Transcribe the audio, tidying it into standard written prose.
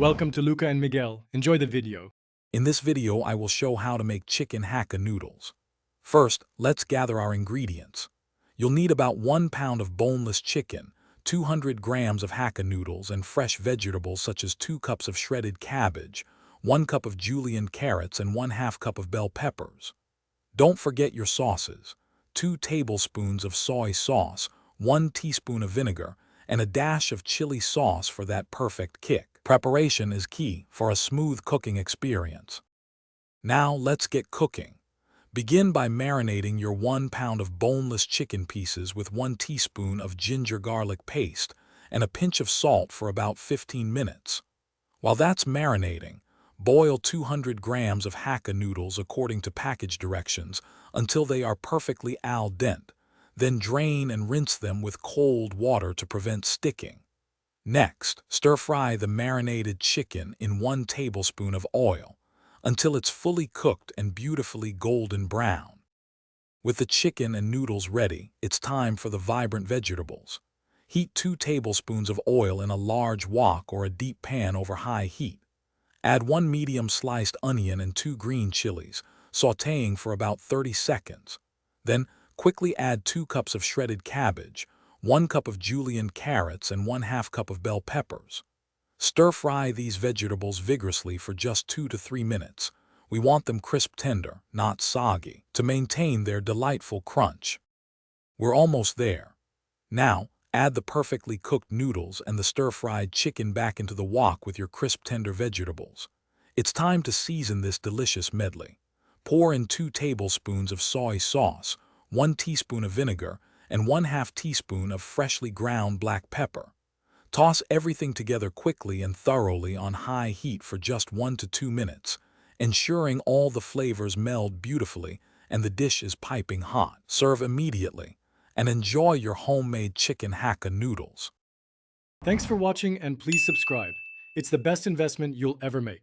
Welcome to Luca and Miguel. Enjoy the video. In this video, I will show how to make chicken Hakka noodles. First, let's gather our ingredients. You'll need about 1 pound of boneless chicken, 200 grams of Hakka noodles, and fresh vegetables such as 2 cups of shredded cabbage, 1 cup of julienne carrots, and 1/2 cup of bell peppers. Don't forget your sauces: 2 tablespoons of soy sauce, 1 teaspoon of vinegar, and a dash of chili sauce for that perfect kick. Preparation is key for a smooth cooking experience. Now let's get cooking. Begin by marinating your 1 pound of boneless chicken pieces with 1 teaspoon of ginger garlic paste and a pinch of salt for about 15 minutes. While that's marinating, boil 200 grams of Hakka noodles according to package directions until they are perfectly al dente. Then drain and rinse them with cold water to prevent sticking. Next, stir-fry the marinated chicken in 1 tablespoon of oil until it's fully cooked and beautifully golden brown. With the chicken and noodles ready, it's time for the vibrant vegetables. Heat 2 tablespoons of oil in a large wok or a deep pan over high heat. Add 1 medium-sliced onion and 2 green chilies, sautéing for about 30 seconds. Then, quickly add 2 cups of shredded cabbage, 1 cup of julienne carrots, and 1/2 cup of bell peppers. Stir-fry these vegetables vigorously for just 2 to 3 minutes. We want them crisp tender, not soggy, to maintain their delightful crunch. We're almost there. Now, add the perfectly cooked noodles and the stir-fried chicken back into the wok with your crisp tender vegetables. It's time to season this delicious medley. Pour in 2 tablespoons of soy sauce, 1 teaspoon of vinegar, and 1/2 teaspoon of freshly ground black pepper. Toss everything together quickly and thoroughly on high heat for just 1 to 2 minutes, ensuring all the flavors meld beautifully and the dish is piping hot. Serve immediately and enjoy your homemade chicken Hakka noodles. Thanks for watching and please subscribe. It's the best investment you'll ever make.